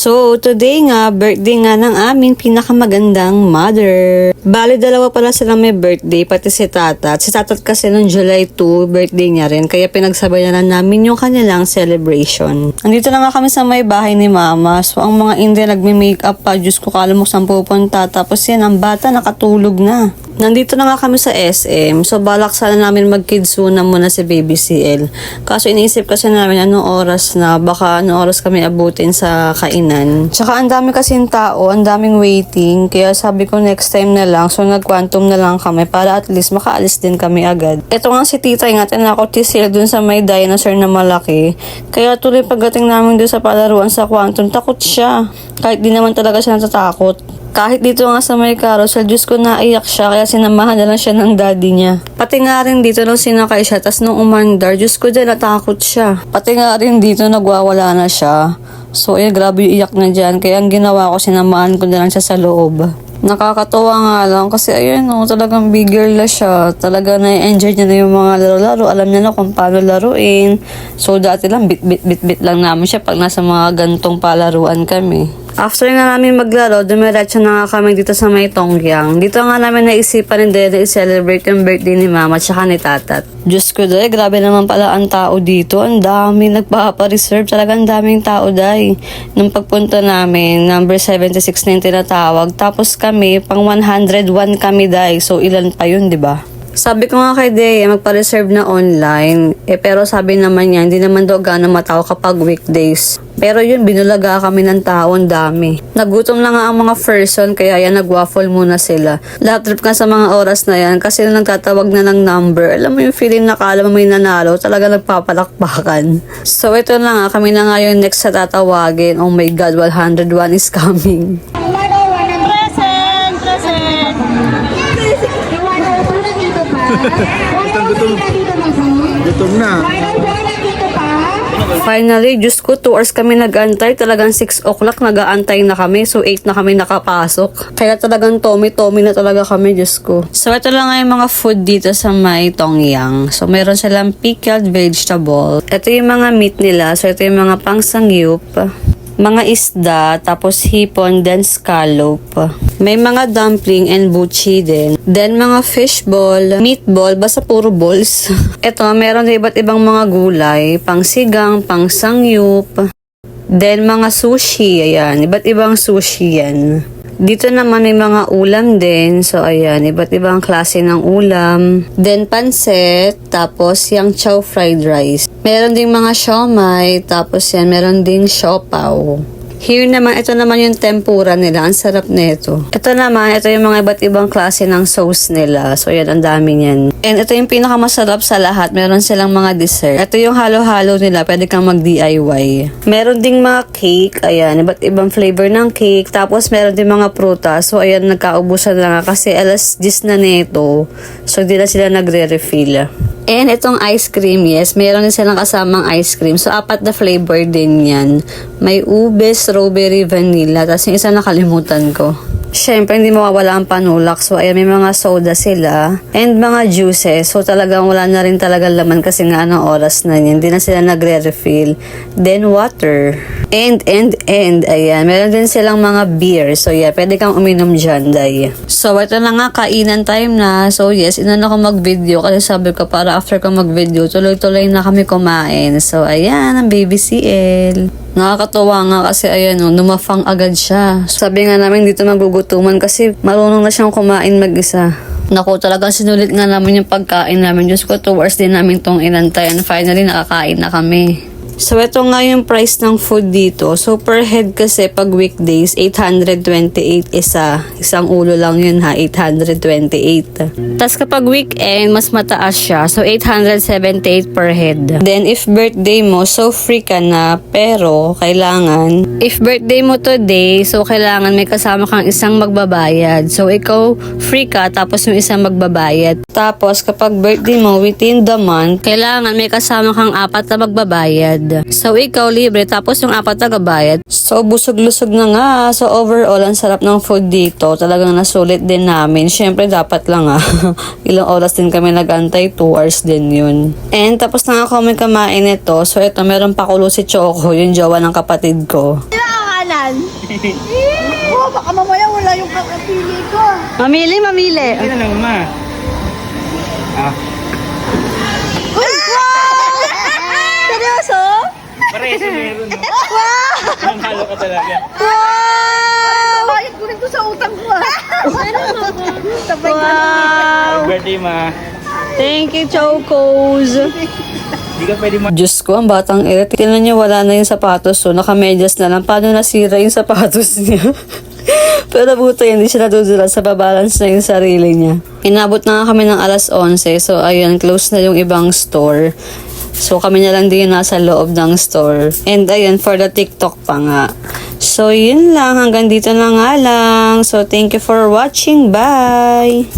So, today nga, birthday nga ng aming pinakamagandang mother. Bali, dalawa pala silang may birthday, pati si Tatat. Si Tatat kasi noong July 2, birthday niya rin. Kaya pinagsabayan na namin yung kanilang celebration. Andito na nga kami sa may bahay ni Mama. So, ang mga Indian nagme-makeup pa. Diyos ko, kala mo saan pupunta. Tapos yan, ang bata nakatulog na. Nandito na nga kami sa SM. So, balak sana namin mag-kidsuna muna si Baby CL. Kaso, iniisip kasi namin anong oras na. Baka anong oras kami abutin sa kainan. Tsaka, ang dami kasing tao. Ang daming waiting. Kaya sabi ko next time na lang. So, nag-quantum na lang kami para at least makaalis din kami agad. Ito nga si Tita nga. Tinakot si CL dun sa may dinosaur na malaki. Kaya tuloy pagdating namin dun sa palaruan sa quantum, takot siya. Kahit di naman talaga siya natatakot. Kahit dito nga sa may carousel, Diyos ko, naiyak siya, kaya sinamahan na lang siya ng daddy niya. Pati nga rin dito nung sinakay siya, tas nung umandar, Diyos ko din, natakot siya. Pati nga rin dito, nagwawala na siya. So, grabe yung iyak na dyan, kaya ang ginawa ko, sinamahan ko na lang siya sa loob. Nakakatawa nga lang kasi talagang big girl na siya. Talaga na-enjoy niya na yung mga laro-laro. Alam niya na kung paano laruin. So dati lang bit lang namin siya pag nasa mga gantong palaruan kami. After nga namin maglaro, dumiretso na nga kami dito sa may Tongyang. Dito nga namin naisipan din na i-celebrate yung birthday ni Mama at saka ni Tatat. Diyos ko dahi, grabe naman pala ang tao dito. Ang dami nagpapa-reserve. Talagang daming tao dahi. Nung pagpunta namin, number 76 na yung tinatawag. Tapos kami, pang 101 kami dahi. So ilan pa yun, di ba? Sabi ko nga kay Dea, magpa-reserve na online. Pero sabi naman niya, hindi naman daw gano'ng matao kapag weekdays. Pero yun, binulaga kami ng tao, ang dami. Nagutom lang nga ang mga person, kaya yan, nag-waffle muna sila. Lahat trip ka sa mga oras na yan, kasi nung nagtatawag na ng number, alam mo yung feeling na kala mo may nanalo, talaga nagpapalakpakan. So ito na nga, kami na nga yung next sa tatawagin. Oh my God, 101 is coming. Gutom na. Finally, Diyos ko, 2 hours kami nag-antay. Talagang 6 o'clock nag-aantay na kami. So, 8 na kami nakapasok. Kaya talagang Tommy na talaga kami, Diyos ko. So, ito lang nga yung mga food dito sa may Tongyang. So, meron silang pickled vegetable. Ito yung mga meat nila. So, ito yung mga pangsangyup, mga isda, tapos hipon, then scallop. May mga dumpling and buchi din. Then mga fishball, meatball, basta puro balls. Ito, meron din iba't ibang mga gulay, pang sigang, pang sangyup. Then mga sushi, ayan, iba't ibang sushi yan. Dito naman may mga ulam din. So, ayan, iba't ibang klase ng ulam. Then, pansit. Tapos, yung chow fried rice. Meron ding mga siomai. Tapos, yan, meron ding siopaw. Here naman, ito naman yung tempura nila. Ang sarap nito. Ito naman, ito yung mga iba't ibang klase ng sauce nila. So, yan, ang dami niyan. And ito yung pinakamasarap sa lahat. Meron silang mga dessert. Ito yung halo-halo nila. Pwede kang mag-DIY. Meron ding mga cake. Ayan, iba't ibang flavor ng cake. Tapos, meron ding mga prutas. So, ayan, nagkaubusan lang kasi alas 10 na neto. So, di na sila nagre-refill. And itong ice cream, yes, meron din silang kasamang ice cream. So, 4 na flavor din yan. May ube, strawberry, vanilla. Tapos yung isa nakalimutan ko. Siyempre, hindi mawawala ang panulak. So, ayan, may mga soda sila. And mga juices. So, talagang wala na rin talaga laman kasi nga anong oras na yan. Hindi na sila nagre-refill. Then, water. And, ayan. Meron din silang mga beer. So, yeah, pwede kang uminom dyan, day. So, ito na nga, kainan time na. So, yes, inan ako mag-video. Kasi sabi ko, para after ko mag-video, tuloy-tuloy na kami kumain. So, ayan, ang Baby CL. Nakakatawa nga kasi ayan numafang agad siya. Sabi nga namin dito magugutuman kasi marunong na siyang kumain mag-isa. Naku, talagang sinulit nga namin yung pagkain namin. Diyos ko, 2 hours din namin tong inantay. And finally, nakakain na kami. So, ito nga yung price ng food dito. So, per head kasi pag weekdays, 828 isa. Isang ulo lang yun ha, 828. Tapos kapag weekend, mas mataas siya. So, 878 per head. Then, if birthday mo, so free ka na. Pero, kailangan, if birthday mo today, so kailangan may kasama kang isang magbabayad. So, ikaw free ka, tapos yung isang magbabayad. Tapos, kapag birthday mo within the month, kailangan may kasama kang 4 na magbabayad. nagbabayad. So, ikaw libre, tapos yung 4 nagbabayad. So, busog-lusog na nga. So, overall, ang sarap ng food dito. Talagang nasulit din namin. Syempre, dapat lang ilang oras din kami nag-antay, 2 hours din yun. And tapos na nga kami kumain ito. So, ito, meron pa kulo si Choco, yung jowa ng kapatid ko. Kanan. Oh, baka mamaya wala yung kakapili ko. Mamili. Hindi na lang, ma. Seryoso? Parehas yung meron, no? Wow! Nanghalo ka talaga. Wow! Bayad ko rin to sa utang ko. Sabay ko. Wow! Birthday, ma. Thank you, Chocos. Hindi ka pwede Diyos ko, ang batang ere. Tingnan niyo, wala na yung sapatos. So, nakamedyas na lang. Paano nasira yung sapatos niya? Pero buto hindi siya nadudulas sa babalance na yung sarili niya. Inabot na nga kami ng alas 11. So, ayun, close na yung ibang store. So, kami na lang din nasa loob ng store. And ayun, for the TikTok pa nga. So, yun lang. Hanggang dito na nga lang. So, thank you for watching. Bye!